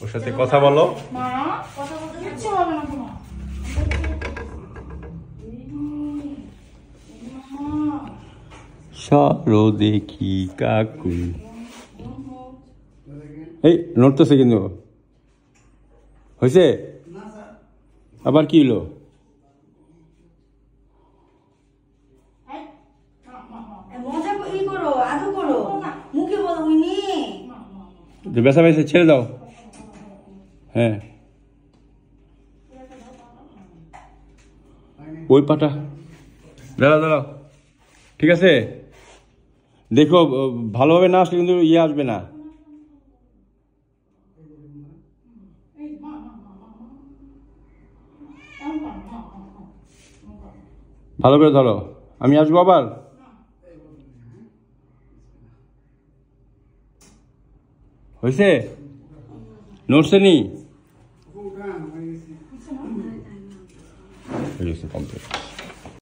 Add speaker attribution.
Speaker 1: ওর সাথে কথা বলো।
Speaker 2: মা কথা বলতে ইচ্ছে হবে না তোমার।
Speaker 1: সরো দেখি কাকু। এই নড়তেছে কিন্তু হয়েছে আবার কি হলো?
Speaker 2: মজা ই করো, আদু করো, মুখে বলো উইনি।
Speaker 1: বেসা বেসা ছেড়ে দাও। হ্যাঁ ওই পাটা দাঁড়াও দাঁড়াও, ঠিক আছে? দেখো ভালোভাবে না আসলে কিন্তু ইয়ে আসবে না। ভালো করে ধরো, আমি আসবো আবার। হয়েছে? নড়ছে নি? কমপ্লিট।